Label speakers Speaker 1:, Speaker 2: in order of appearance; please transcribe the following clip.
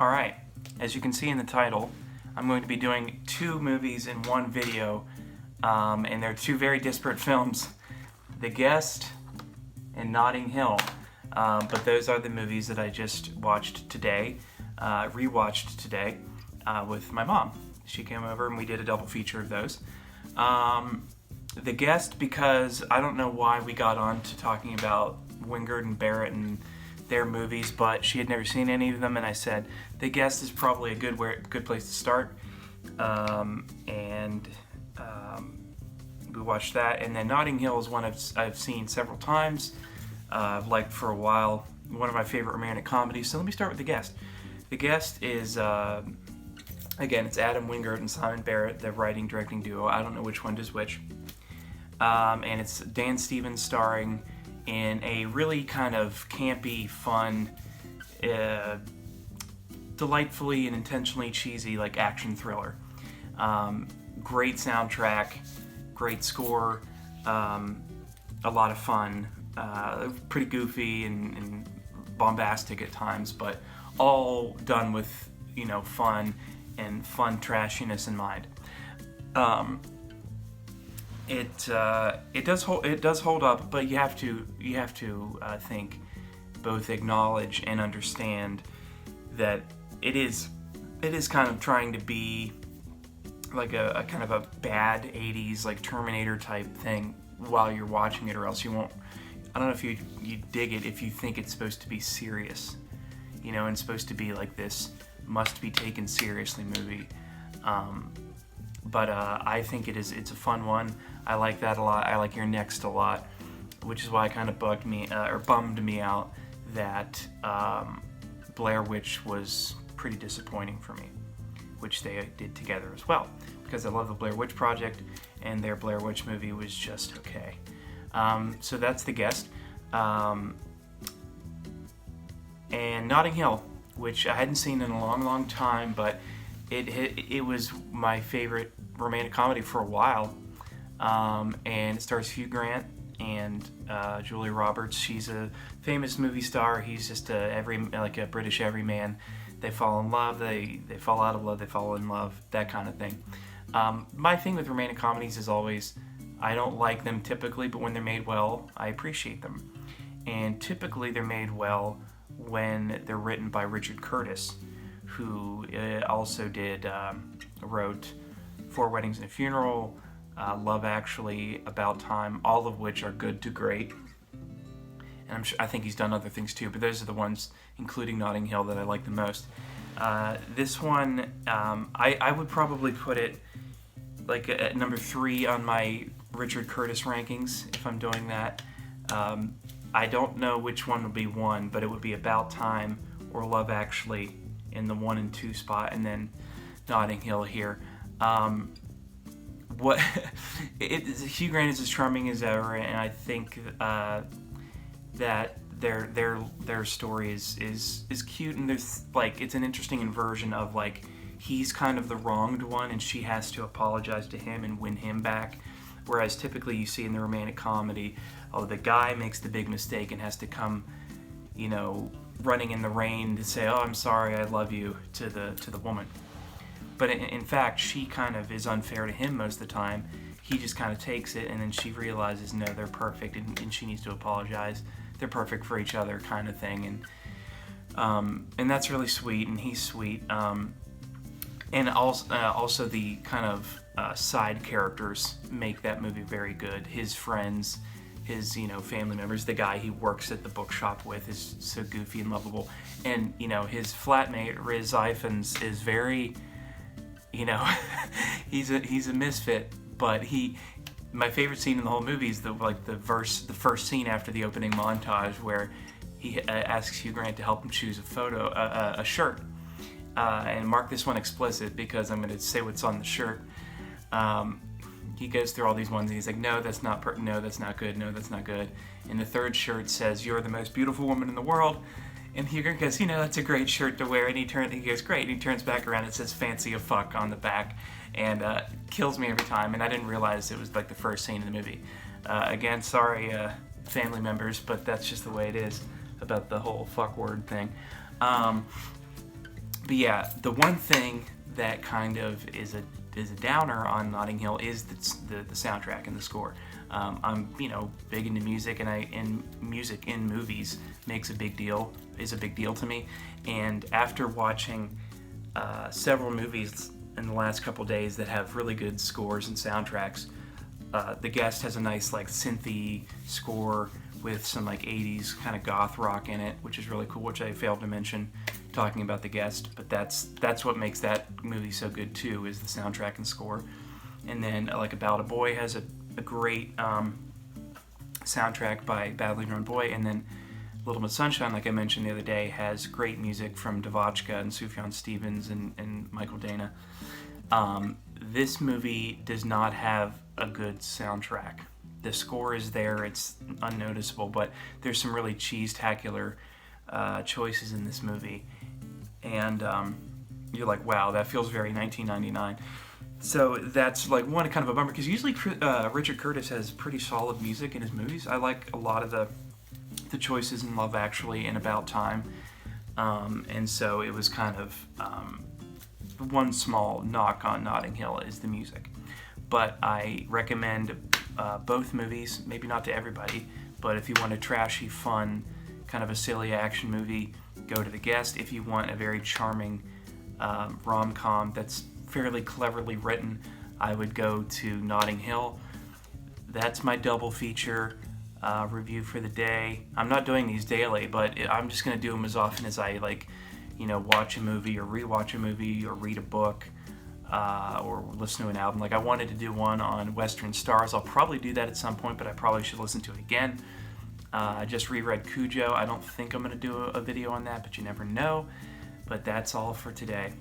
Speaker 1: Alright, as you can see in the title, I'm going to be doing two movies in one video, and they're two very disparate films, The Guest and Notting Hill. But those are the movies that I just watched today, rewatched today, with my mom. She came over and we did a double feature of those. The Guest, because I don't know why we got on to talking about Wingard and Barrett and their movies, but she had never seen any of them, and I said The Guest is probably a good place to start, and we watched that. And then Notting Hill is one I've seen several times. I've liked for a while. One of my favorite romantic comedies. So let me start with The Guest. The Guest is again, it's Adam Wingard and Simon Barrett, the writing directing duo. I don't know which one does which, and it's Dan Stevens starring in a really kind of campy, fun, delightfully and intentionally cheesy like action thriller. Great soundtrack, great score, a lot of fun, pretty goofy and bombastic at times, but all done with fun trashiness in mind. It does hold up, but you have to think, both acknowledge and understand that it is kind of trying to be like a kind of a bad 80s like Terminator type thing while you're watching it, or else you won't. I don't know if you dig it if you think it's supposed to be serious, and supposed to be like this must be taken seriously movie. But I think it's a fun one. I like that a lot. I like You're Next a lot, which is why it kind of bummed me out that Blair Witch was pretty disappointing for me, which they did together as well, because I love the Blair Witch Project, and their Blair Witch movie was just okay. So that's The Guest. And Notting Hill, which I hadn't seen in a long, long time, but it was my favorite romantic comedy for a while. And it stars Hugh Grant and Julia Roberts. She's a famous movie star. He's just a British everyman. They fall in love, they fall out of love, they fall in love, that kind of thing. My thing with romantic comedies is always, I don't like them typically, but when they're made well, I appreciate them. And typically they're made well when they're written by Richard Curtis, who also wrote Four Weddings and a Funeral, Love Actually, About Time, all of which are good to great. And I think he's done other things too, but those are the ones, including Notting Hill, that I like the most. This one, I would probably put it like at number 3 on my Richard Curtis rankings if I'm doing that. I don't know which one would be 1, but it would be About Time or Love Actually in the 1 and 2 spot, and then Notting Hill here. Hugh Grant is as charming as ever, and I think that their story is cute, and there's it's an interesting inversion of he's kind of the wronged one, and she has to apologize to him and win him back. Whereas typically you see in the romantic comedy, the guy makes the big mistake and has to come, running in the rain to say, "Oh, I'm sorry, I love you," to the woman. But in fact, she kind of is unfair to him most of the time. He just kind of takes it, and then she realizes, no, they're perfect, and she needs to apologize. They're perfect for each other, kind of thing, and that's really sweet, and he's sweet. And also the kind of side characters make that movie very good. His friends, his family members, the guy he works at the bookshop with is so goofy and lovable, and his flatmate Riz Ifans is very, he's a misfit, but my favorite scene in the whole movie is the first scene after the opening montage where he asks Hugh Grant to help him choose a shirt. And mark this one explicit because I'm going to say what's on the shirt. He goes through all these ones and he's like, no, that's not good, no, that's not good. And the third shirt says, "You're the most beautiful woman in the world." And Hugh Grant goes, that's a great shirt to wear. And he goes, great. And he turns back around and it says "fancy a fuck" on the back, and kills me every time. And I didn't realize it was the first scene in the movie. Again, sorry, family members, but that's just the way it is about the whole fuck word thing. But yeah, the one thing that kind of is a downer on Notting Hill is the soundtrack and the score. I'm big into music, and music in movies is a big deal to me. And after watching several movies in the last couple days that have really good scores and soundtracks, The Guest has a nice like synthy score with some like 80s kind of goth rock in it, which is really cool, which I failed to mention talking about The Guest, but that's what makes that movie so good too, is the soundtrack and score. And then like About a Boy has a great soundtrack by Badly Drawn Boy, and then Little Miss Sunshine, like I mentioned the other day, has great music from Devotchka and Sufjan Stevens and Michael Dana. This movie does not have a good soundtrack. The score is there, it's unnoticeable, but there's some really cheese-tacular choices in this movie. And you're like, wow, that feels very 1999. So that's like one kind of a bummer, because usually Richard Curtis has pretty solid music in his movies. I like a lot of the choices in Love Actually and About Time. And so it was kind of one small knock on Notting Hill is the music. But I recommend both movies, maybe not to everybody, but if you want a trashy, fun, kind of a silly action movie, go to The Guest. If you want a very charming rom-com that's fairly cleverly written, I would go to Notting Hill. That's my double feature review for the day. I'm not doing these daily, but I'm just going to do them as often as I watch a movie or rewatch a movie or read a book or listen to an album. Like I wanted to do one on Western Stars. I'll probably do that at some point, but I probably should listen to it again. I just reread Cujo. I don't think I'm going to do a video on that, but you never know. But that's all for today.